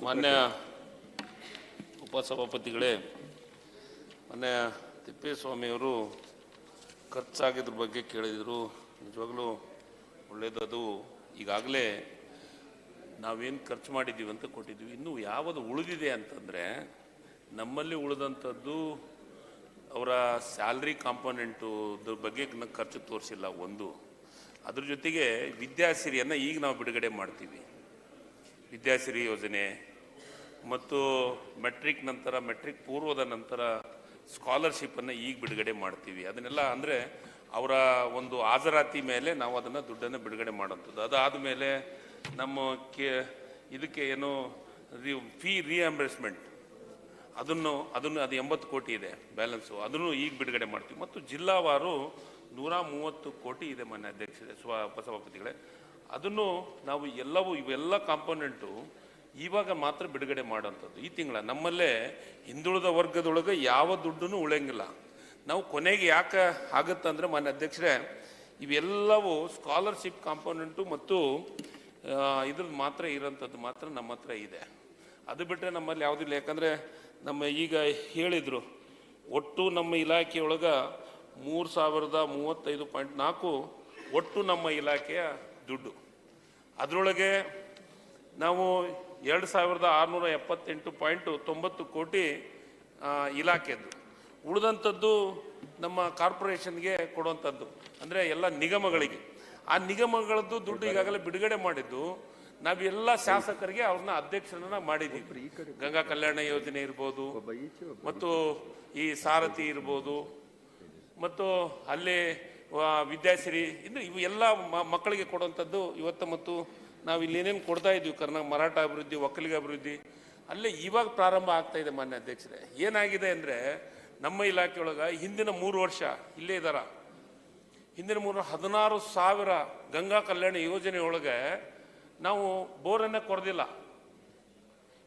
ಮಾನ್ಯ ಉಪಸಭಾಪತಿಗಳೇ, ಮಾನ್ಯ ತಿಪ್ಪೇಸ್ವಾಮಿಯವರು ಖರ್ಚಾಗಿದ್ರ ಬಗ್ಗೆ ಕೇಳಿದರು. ನಿಜವಾಗ್ಲೂ ಒಳ್ಳೆಯದು. ಈಗಾಗಲೇ ನಾವೇನು ಖರ್ಚು ಮಾಡಿದ್ದೀವಿ ಅಂತ ಕೊಟ್ಟಿದ್ದೀವಿ. ಇನ್ನೂ ಯಾವುದು ಉಳಿದಿದೆ ಅಂತಂದರೆ, ನಮ್ಮಲ್ಲಿ ಉಳಿದಂಥದ್ದು ಅವರ ಸ್ಯಾಲ್ರಿ ಕಾಂಪೋನೆಂಟು ಬಗ್ಗೆ ಖರ್ಚು ತೋರಿಸಿಲ್ಲ ಒಂದು. ಅದ್ರ ಜೊತೆಗೆ ವಿದ್ಯಾಸಿರಿಯನ್ನು ಈಗ ನಾವು ಬಿಡುಗಡೆ ಮಾಡ್ತೀವಿ. ವಿದ್ಯಾಸಿರಿ ಯೋಜನೆ ಮತ್ತು ಮೆಟ್ರಿಕ್ ನಂತರ, ಮೆಟ್ರಿಕ್ ಪೂರ್ವದ ನಂತರ ಸ್ಕಾಲರ್ಶಿಪ್ಪನ್ನು ಈಗ ಬಿಡುಗಡೆ ಮಾಡ್ತೀವಿ. ಅದನ್ನೆಲ್ಲ ಅಂದರೆ ಅವರ ಒಂದು ಹಾಜರಾತಿ ಮೇಲೆ ನಾವು ಅದನ್ನು ದುಡ್ಡನ್ನು ಬಿಡುಗಡೆ ಮಾಡೋಂಥದ್ದು. ಅದಾದ ಮೇಲೆ ನಮ್ಮ ಇದಕ್ಕೆ ಏನು ಫೀ ರಿಯಂಬರ್ಸ್ಮೆಂಟ್ ಅದು 80 ಕೋಟಿ ಇದೆ ಬ್ಯಾಲೆನ್ಸು, ಅದನ್ನು ಈಗ ಬಿಡುಗಡೆ ಮಾಡ್ತೀವಿ. ಮತ್ತು ಜಿಲ್ಲಾವಾರು 130 ಕೋಟಿ ಇದೆ ಮಾನ್ಯ ಅಧ್ಯಕ್ಷರೇ, ಉಪಸಭಾಪತಿಗಳೇ. ಅದನ್ನು ನಾವು ಇವೆಲ್ಲ ಕಾಂಪೋನೆಂಟು ಇವಾಗ ಮಾತ್ರ ಬಿಡುಗಡೆ ಮಾಡೋಂಥದ್ದು ಈ ತಿಂಗಳ. ನಮ್ಮಲ್ಲೇ ಹಿಂದುಳಿದ ವರ್ಗದೊಳಗೆ ಯಾವ ದುಡ್ಡೂ ಉಳಿಯಂಗಿಲ್ಲ. ನಾವು ಕೊನೆಗೆ ಯಾಕೆ ಆಗುತ್ತಂದರೆ ಮಾನ್ಯ ಅಧ್ಯಕ್ಷರೇ, ಇವೆಲ್ಲವೂ ಸ್ಕಾಲರ್ಶಿಪ್ ಕಾಂಪೋನೆಂಟು ಮತ್ತು ಇದ್ರದ್ದು ಮಾತ್ರ ಇರೋಂಥದ್ದು ಮಾತ್ರ ನಮ್ಮ ಹತ್ರ ಇದೆ. ಅದು ಬಿಟ್ಟರೆ ನಮ್ಮಲ್ಲಿ ಯಾವುದಿಲ್ಲ. ಯಾಕಂದರೆ ನಮ್ಮ ಈಗ ಹೇಳಿದರು, ಒಟ್ಟು ನಮ್ಮ ಇಲಾಖೆಯೊಳಗೆ 3035.4 ಒಟ್ಟು ನಮ್ಮ ಇಲಾಖೆಯ ದುಡ್ಡು. ಅದರೊಳಗೆ ನಾವು 2678.90 ಕೋಟಿ ಇಲಾಖೆದ್ದು. ಉಳಿದಂಥದ್ದು ನಮ್ಮ ಕಾರ್ಪೊರೇಷನ್ಗೆ ಕೊಡುವಂಥದ್ದು, ಅಂದರೆ ಎಲ್ಲ ನಿಗಮಗಳಿಗೆ. ಆ ನಿಗಮಗಳದ್ದು ದುಡ್ಡು ಈಗಾಗಲೇ ಬಿಡುಗಡೆ ಮಾಡಿದ್ದು ನಾವೆಲ್ಲ ಶಾಸಕರಿಗೆ ಅವ್ರನ್ನ ಅಧ್ಯಕ್ಷರನ್ನ ಮಾಡಿದ್ದೀವಿ. ಗಂಗಾ ಕಲ್ಯಾಣ ಯೋಜನೆ ಇರ್ಬೋದು, ಮತ್ತು ಈ ಸಾರಥಿ ಇರ್ಬೋದು, ಮತ್ತು ಅಲ್ಲಿ ವಿದ್ಯಾಸಿರಿ, ಇನ್ನು ಇವು ಎಲ್ಲ ಮಕ್ಕಳಿಗೆ ಕೊಡುವಂಥದ್ದು ಇವತ್ತು. ಮತ್ತು ನಾವು ಇಲ್ಲಿ ಏನೇನು ಕೊಡ್ತಾ ಇದ್ದೀವಿ, ಮರಾಠ ಅಭಿವೃದ್ಧಿ, ಒಕ್ಕಲಿಗ ಅಭಿವೃದ್ಧಿ, ಅಲ್ಲೇ ಇವಾಗ ಪ್ರಾರಂಭ ಆಗ್ತಾ ಇದೆ ಮಾನ್ಯ ಅಧ್ಯಕ್ಷರೇ. ಏನಾಗಿದೆ ಅಂದರೆ, ನಮ್ಮ ಇಲಾಖೆಯೊಳಗೆ ಹಿಂದಿನ 3 ವರ್ಷ ಇಲ್ಲೇ ಇದ್ದಾರ, ಹಿಂದಿನ 16,000 ಗಂಗಾ ಕಲ್ಯಾಣ ಯೋಜನೆಯೊಳಗೆ ನಾವು ಬೋರನ್ನೇ ಕೊರದಿಲ್ಲ.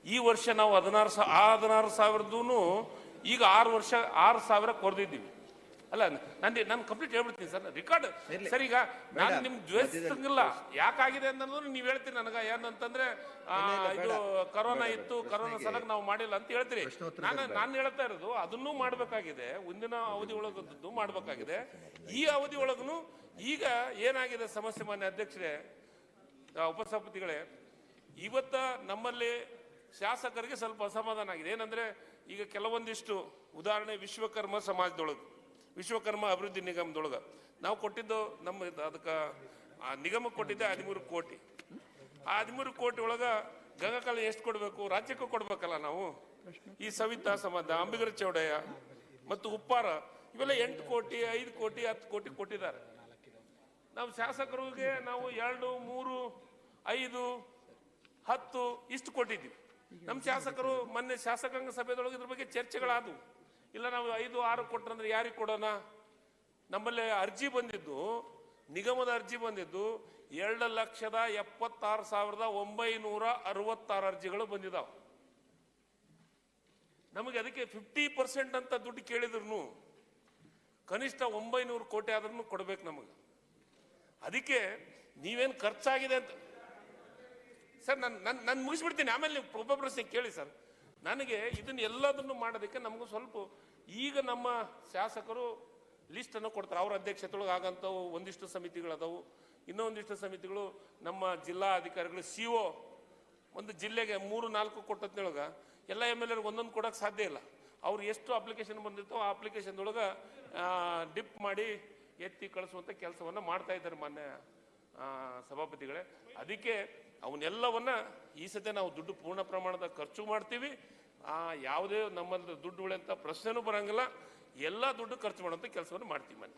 ಈ ವರ್ಷ ನಾವು 16,000 ಈಗ 6,000 ಕೊರೆದಿದ್ದೀವಿ. ಅಲ್ಲ, ನಾನು ಕಂಪ್ಲೀಟ್ ಹೇಳ್ಬಿಡ್ತೀನಿ ಸರ್, ರೆಕಾರ್ಡ್ ಸರ್. ಈಗ ನಾನು ನಿಮ್ಗೆ ದ್ವೇಷಿಸಂಗಿಲ್ಲ. ಯಾಕಾಗಿದೆ ಅನ್ನೋದು ನೀವು ಹೇಳ್ತೀನಿ ನನಗೆ. ಏನಂತಂದ್ರೆ ಇದು ಕರೋನಾ ಇತ್ತು, ಕರೋನಾ ಸಲಗ ನಾವು ಮಾಡಿಲ್ಲ ಅಂತ ಹೇಳ್ತೀರಿ. ನಾನು ಹೇಳ್ತಾ ಇರೋದು ಅದನ್ನೂ ಮಾಡಬೇಕಾಗಿದೆ, ಮುಂದಿನ ಅವಧಿ ಒಳಗದ್ದು ಮಾಡಬೇಕಾಗಿದೆ. ಈ ಅವಧಿ ಒಳಗೂ ಈಗ ಏನಾಗಿದೆ ಸಮಸ್ಯೆ ಮಾನ್ಯ ಅಧ್ಯಕ್ಷರೇ, ಉಪಸಭಾಪತಿಗಳೇ, ಇವತ್ತ ನಮ್ಮಲ್ಲಿ ಶಾಸಕರಿಗೆ ಸ್ವಲ್ಪ ಅಸಮಾಧಾನ ಆಗಿದೆ. ಏನಂದ್ರೆ, ಈಗ ಕೆಲವೊಂದಿಷ್ಟು ಉದಾಹರಣೆ, ವಿಶ್ವಕರ್ಮ ಸಮಾಜದೊಳಗೆ, ವಿಶ್ವಕರ್ಮ ಅಭಿವೃದ್ಧಿ ನಿಗಮದೊಳಗೆ ನಾವು ಕೊಟ್ಟಿದ್ದು, ನಮ್ಮ ಅದಕ್ಕೆ ನಿಗಮಕ್ಕೆ ಕೊಟ್ಟಿದ್ದೆ 13 ಕೋಟಿ. ಆ 13 ಕೋಟಿ ಒಳಗೆ ಗಂಗಾ ಕಲ್ಯಾಣ ಎಷ್ಟು ಕೊಡಬೇಕು, ರಾಜ್ಯಕ್ಕೂ ಕೊಡ್ಬೇಕಲ್ಲ ನಾವು. ಈ ಸವಿತಾ ಸಮಾಜ, ಅಂಬಿಗರ ಚೌಡಯ್ಯ ಮತ್ತು ಉಪ್ಪಾರ, ಇವೆಲ್ಲ 8 ಕೋಟಿ, 5 ಕೋಟಿ, 10 ಕೋಟಿ ಕೊಟ್ಟಿದ್ದಾರೆ. ನಾವು ಶಾಸಕರಿಗೆ ನಾವು 2, 3, 5, 10 ಇಷ್ಟು ಕೊಟ್ಟಿದ್ದೀವಿ. ನಮ್ಮ ಶಾಸಕರು ಮೊನ್ನೆ ಶಾಸಕಾಂಗ ಸಭೆದೊಳಗೆ ಇದ್ರ ಬಗ್ಗೆ ಚರ್ಚೆಗಳಾದವು. ಇಲ್ಲ, ನಾವು 5, 6 ಕೊಟ್ರಂದ್ರೆ ಯಾರಿಗೆ ಕೊಡೋಣ? ನಮ್ಮಲ್ಲಿ ಅರ್ಜಿ ಬಂದಿದ್ದು, ನಿಗಮದ ಅರ್ಜಿ ಬಂದಿದ್ದು 2,76,966 ಅರ್ಜಿಗಳು ಬಂದಿದ್ದಾವೆ. ನಮಗೆ ಅದಕ್ಕೆ 50% ಅಂತ ದುಡ್ಡು ಕೇಳಿದ್ರು ಕನಿಷ್ಠ 900 ಕೋಟಿ ಆದ್ರೂ ಕೊಡ್ಬೇಕು ನಮಗೆ. ಅದಕ್ಕೆ ನೀವೇನು ಖರ್ಚಾಗಿದೆ ಅಂತ ಸರ್, ನಾನು ಮುಗಿಸ್ಬಿಡ್ತೀನಿ, ಆಮೇಲೆ ನೀವು ಪ್ರಶ್ನೆ ಕೇಳಿ ಸರ್. ನನಗೆ ಇದನ್ನ ಎಲ್ಲದನ್ನು ಮಾಡೋದಕ್ಕೆ ನಮಗೂ ಸ್ವಲ್ಪ, ಈಗ ನಮ್ಮ ಶಾಸಕರು ಲಿಸ್ಟನ್ನು ಕೊಡ್ತಾರೆ. ಅವ್ರ ಅಧ್ಯಕ್ಷತೆಯೊಳಗೆ ಆಗಂಥವು ಒಂದಿಷ್ಟು ಸಮಿತಿಗಳದಾವು. ಇನ್ನೊಂದಿಷ್ಟು ಸಮಿತಿಗಳು ನಮ್ಮ ಜಿಲ್ಲಾ ಅಧಿಕಾರಿಗಳು, CO ಒಂದು ಜಿಲ್ಲೆಗೆ 3-4 ಕೊಟ್ಟದ್ನೊಳಗೆ ಎಲ್ಲ MLA ಒಂದೊಂದು ಕೊಡೋಕೆ ಸಾಧ್ಯ ಇಲ್ಲ. ಅವ್ರು ಎಷ್ಟು ಅಪ್ಲಿಕೇಶನ್ ಬಂದಿರ್ತೋ ಆ ಅಪ್ಲಿಕೇಶನ್ದೊಳಗೆ ಡಿಪ್ ಮಾಡಿ ಎತ್ತಿ ಕಳಿಸುವಂಥ ಕೆಲಸವನ್ನು ಮಾಡ್ತಾ ಇದ್ದಾರೆ ಮಾನ್ಯ ಸಭಾಪತಿಗಳೇ. ಅದಕ್ಕೆ ಅವನ್ನೆಲ್ಲವನ್ನ ಈ ಸತಿ ನಾವು ದುಡ್ಡು ಪೂರ್ಣ ಪ್ರಮಾಣದ ಖರ್ಚು ಮಾಡ್ತೀವಿ. ಯಾವುದೇ ನಮ್ಮಲ್ಲಿ ದುಡ್ಡು ಉಳಿಯಂಥ ಪ್ರಶ್ನೆನೂ ಬರಂಗಿಲ್ಲ. ಎಲ್ಲ ದುಡ್ಡು ಖರ್ಚು ಮಾಡುವಂಥ ಕೆಲಸವನ್ನು ಮಾಡ್ತೀವಿ ಮಾನ್ಯ.